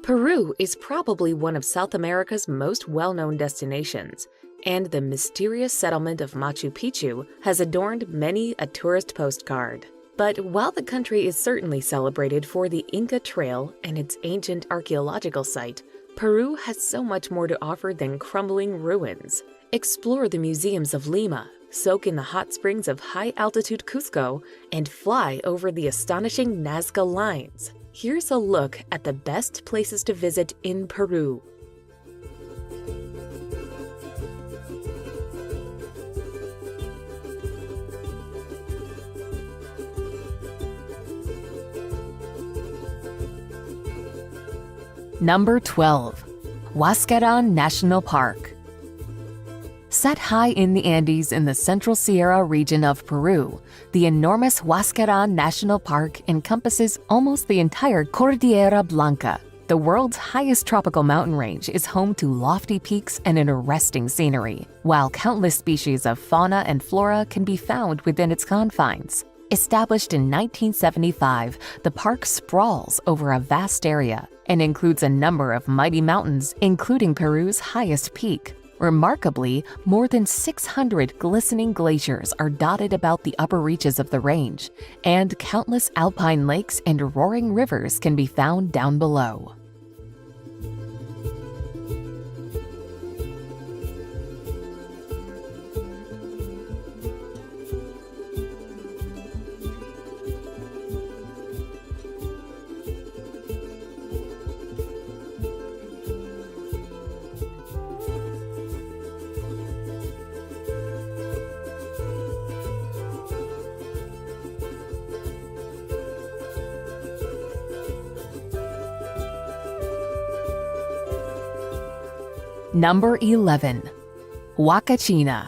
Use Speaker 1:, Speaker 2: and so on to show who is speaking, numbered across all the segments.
Speaker 1: Peru is probably one of South America's most well-known destinations, and the mysterious settlement of Machu Picchu has adorned many a tourist postcard. But while the country is certainly celebrated for the Inca Trail and its ancient archaeological site, Peru has so much more to offer than crumbling ruins. Explore the museums of Lima, soak in the hot springs of high-altitude Cusco, and fly over the astonishing Nazca Lines. Here's a look at the best places to visit in Peru. Number 12. Huascarán National Park. Set high in the Andes in the Central Sierra region of Peru, the enormous Huascarán National Park encompasses almost the entire Cordillera Blanca. The world's highest tropical mountain range is home to lofty peaks and an arresting scenery, while countless species of fauna and flora can be found within its confines. Established in 1975, the park sprawls over a vast area and includes a number of mighty mountains, including Peru's highest peak. Remarkably, more than 600 glistening glaciers are dotted about the upper reaches of the range, and countless alpine lakes and roaring rivers can be found down below. Number 11. Huacachina.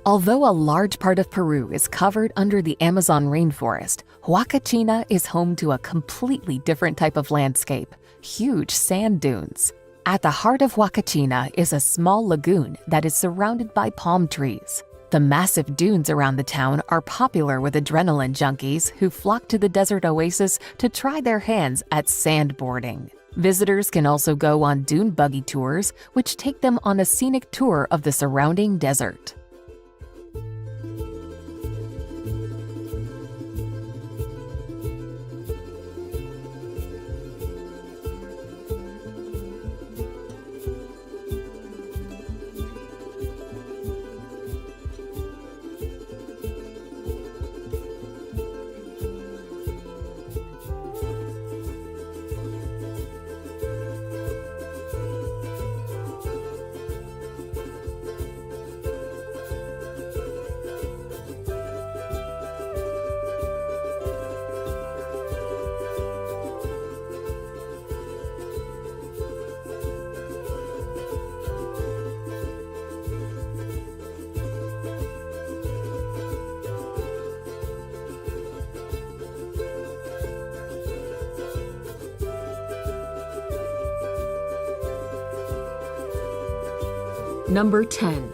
Speaker 1: Although a large part of Peru is covered under the Amazon rainforest, Huacachina is home to a completely different type of landscape: huge sand dunes. At the heart of Huacachina is a small lagoon that is surrounded by palm trees. The massive dunes around the town are popular with adrenaline junkies who flock to the desert oasis to try their hands at sandboarding. Visitors can also go on dune buggy tours, which take them on a scenic tour of the surrounding desert. Number 10.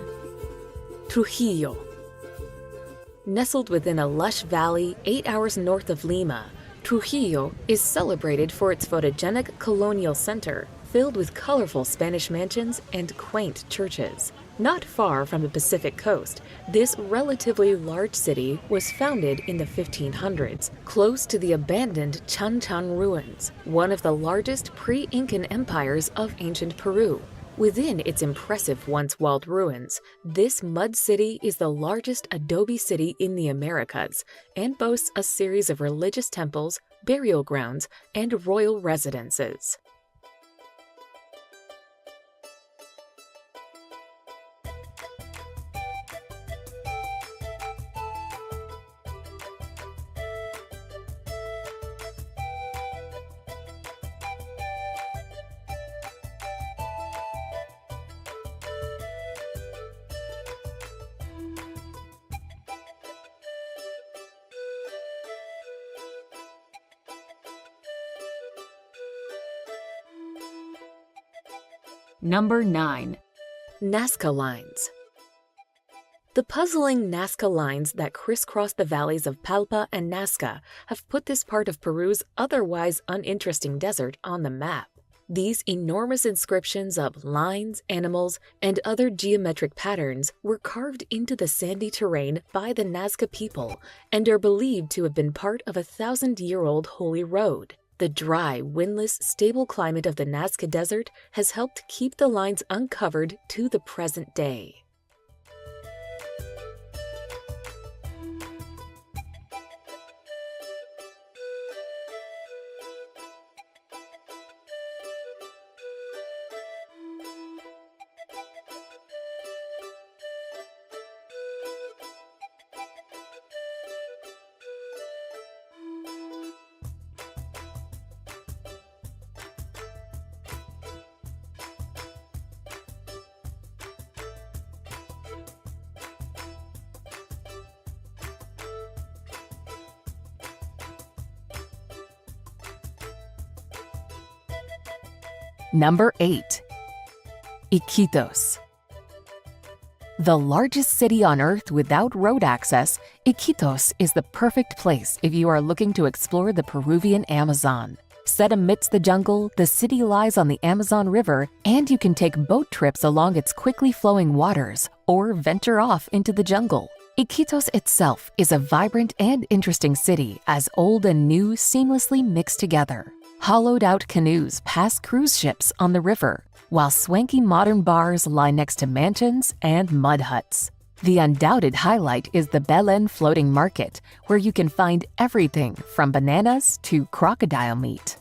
Speaker 1: Trujillo. Nestled within a lush valley 8 hours north of Lima, Trujillo is celebrated for its photogenic colonial center, filled with colorful Spanish mansions and quaint churches. Not far from the Pacific coast, this relatively large city was founded in the 1500s, close to the abandoned Chan Chan ruins, one of the largest pre-Incan empires of ancient Peru. Within its impressive once-walled ruins, this mud city is the largest adobe city in the Americas and boasts a series of religious temples, burial grounds, and royal residences. Number 9. Nazca Lines. The puzzling Nazca lines that crisscross the valleys of Palpa and Nazca have put this part of Peru's otherwise uninteresting desert on the map. These enormous inscriptions of lines, animals, and other geometric patterns were carved into the sandy terrain by the Nazca people and are believed to have been part of a 1,000-year-old holy road. The dry, windless, stable climate of the Nazca Desert has helped keep the lines uncovered to the present day.
Speaker 2: Number 8. Iquitos. The largest city on Earth without road access, Iquitos is the perfect place if you are looking to explore the Peruvian Amazon. Set amidst the jungle, the city lies on the Amazon River, and you can take boat trips along its quickly flowing waters or venture off into the jungle. Iquitos itself is a vibrant and interesting city as old and new seamlessly mix together. Hollowed-out canoes pass cruise ships on the river, while swanky modern bars lie next to mansions and mud huts. The undoubted highlight is the Belen Floating Market, where you can find everything from bananas to crocodile meat.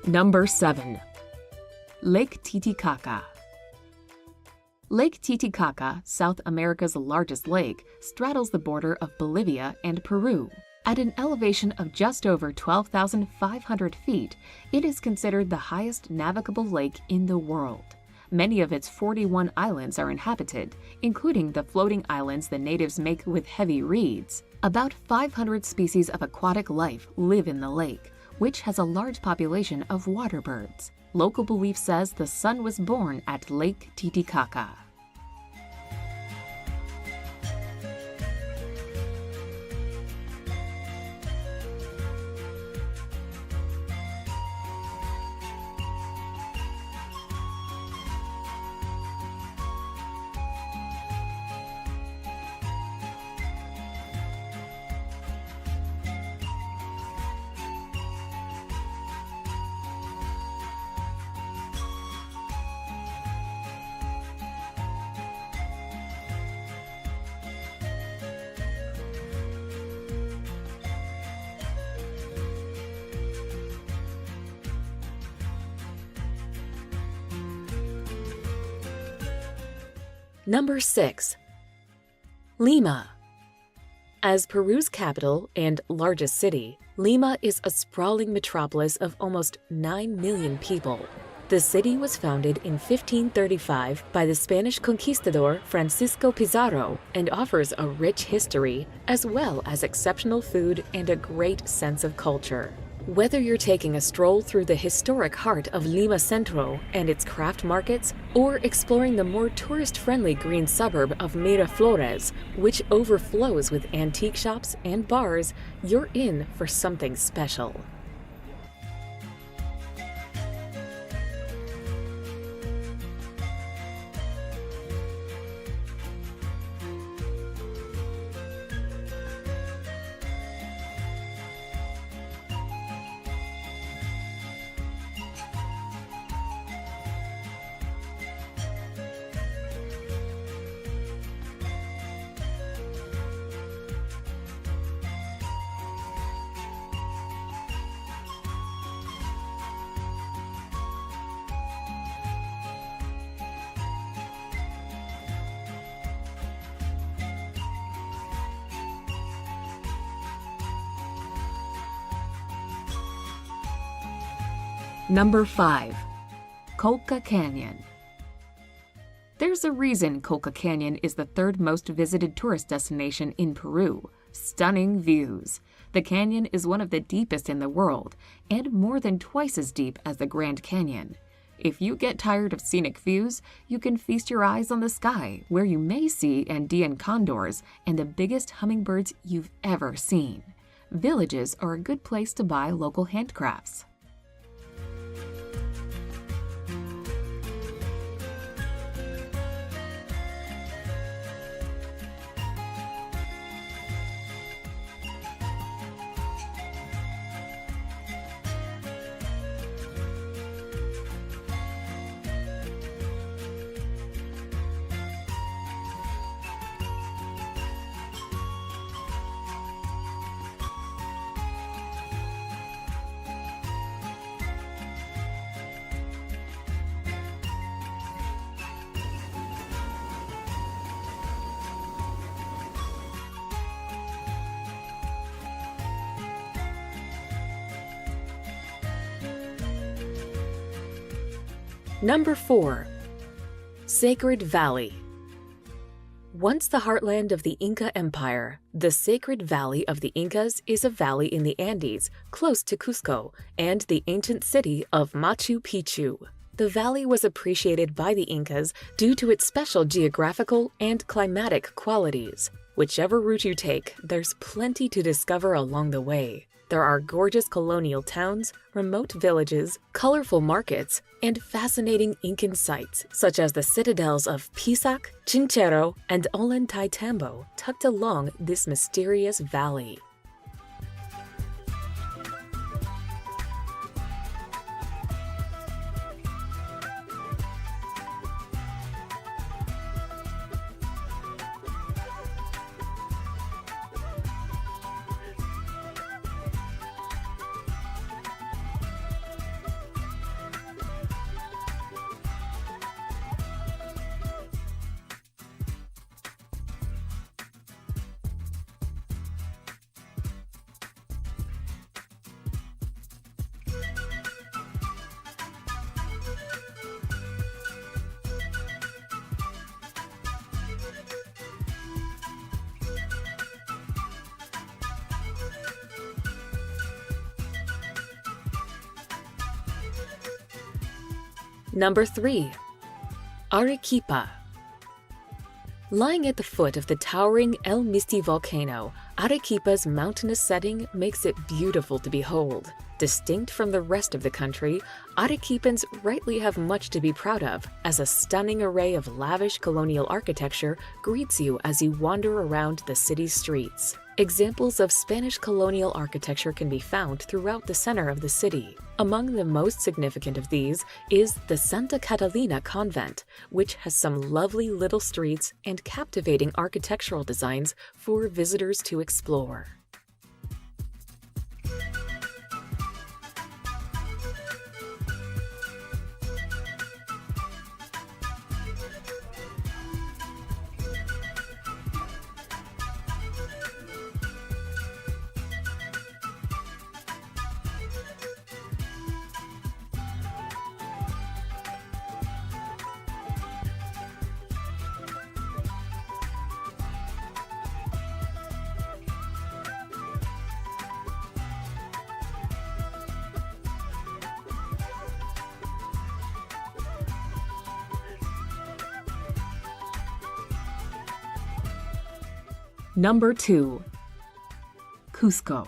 Speaker 1: Number 7. Lake Titicaca. Lake Titicaca, South America's largest lake, straddles the border of Bolivia and Peru. At an elevation of just over 12,500 feet, it is considered the highest navigable lake in the world. Many of its 41 islands are inhabited, including the floating islands the natives make with heavy reeds. About 500 species of aquatic life live in the lake, which has a large population of water birds. Local belief says the sun was born at Lake Titicaca. Number 6. Lima. As Peru's capital and largest city, Lima is a sprawling metropolis of almost 9 million people. The city was founded in 1535 by the Spanish conquistador Francisco Pizarro and offers a rich history, as well as exceptional food and a great sense of culture. Whether you're taking a stroll through the historic heart of Lima Centro and its craft markets, or exploring the more tourist-friendly green suburb of Miraflores, which overflows with antique shops and bars, you're in for something special.
Speaker 2: Number 5. Colca Canyon. There's a reason Colca Canyon is the third most visited tourist destination in Peru. Stunning views. The canyon is one of the deepest in the world and more than twice as deep as the Grand Canyon. If you get tired of scenic views, you can feast your eyes on the sky, where you may see Andean condors and the biggest hummingbirds you've ever seen. Villages are a good place to buy local handcrafts. Number 4. Sacred Valley. Once the heartland of the Inca Empire, the Sacred Valley of the Incas is a valley in the Andes close to Cusco and the ancient city of Machu Picchu. The valley was appreciated by the Incas due to its special geographical and climatic qualities. Whichever route you take, there's plenty to discover along the way. There are gorgeous colonial towns, remote villages, colorful markets, and fascinating Incan sites, such as the citadels of Pisac, Chinchero, and Ollantaytambo, tucked along this mysterious valley. Number 3. Arequipa. Lying at the foot of the towering El Misti volcano, Arequipa's mountainous setting makes it beautiful to behold. Distinct from the rest of the country, Arequipans rightly have much to be proud of, as a stunning array of lavish colonial architecture greets you as you wander around the city's streets. Examples of Spanish colonial architecture can be found throughout the center of the city. Among the most significant of these is the Santa Catalina convent, which has some lovely little streets and captivating architectural designs for visitors to explore. Number 2. Cusco.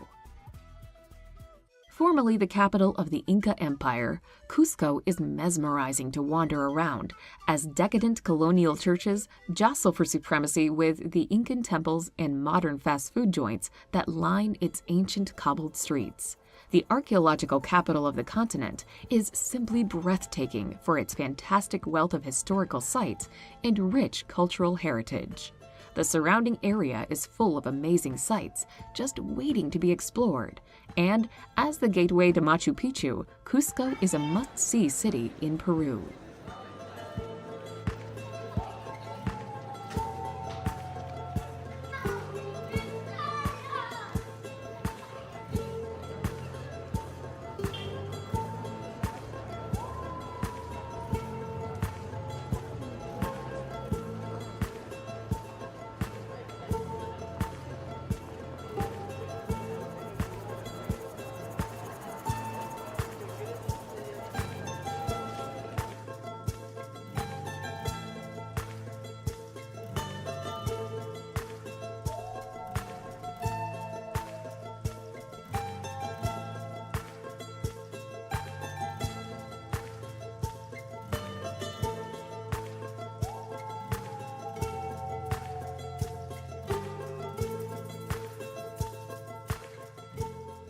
Speaker 2: Formerly the capital of the Inca Empire, Cusco is mesmerizing to wander around, as decadent colonial churches jostle for supremacy with the Incan temples and modern fast food joints that line its ancient cobbled streets. The archaeological capital of the continent is simply breathtaking for its fantastic wealth of historical sites and rich cultural heritage. The surrounding area is full of amazing sights, just waiting to be explored. And as the gateway to Machu Picchu, Cusco is a must-see city in Peru.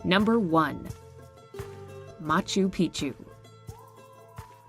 Speaker 1: Number 1. Machu Picchu.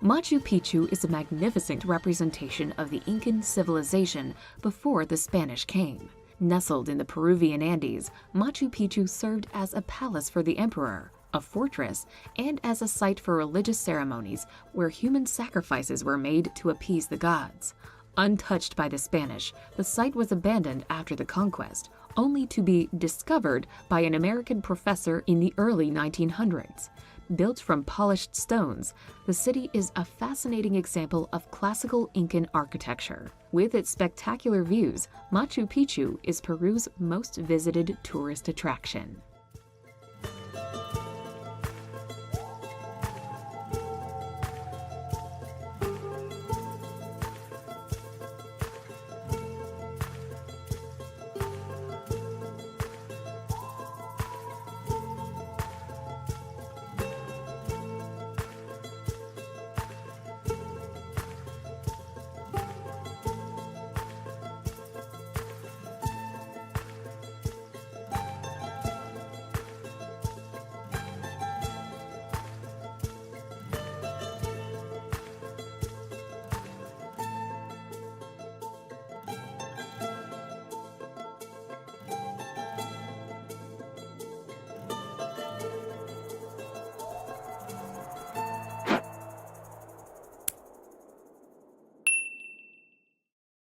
Speaker 1: Machu Picchu is a magnificent representation of the Incan civilization before the Spanish came. Nestled in the Peruvian Andes, Machu Picchu served as a palace for the emperor, a fortress, and as a site for religious ceremonies where human sacrifices were made to appease the gods. Untouched by the Spanish, the site was abandoned after the conquest, only to be discovered by an American professor in the early 1900s. Built from polished stones, the city is a fascinating example of classical Incan architecture. With its spectacular views, Machu Picchu is Peru's most visited tourist attraction.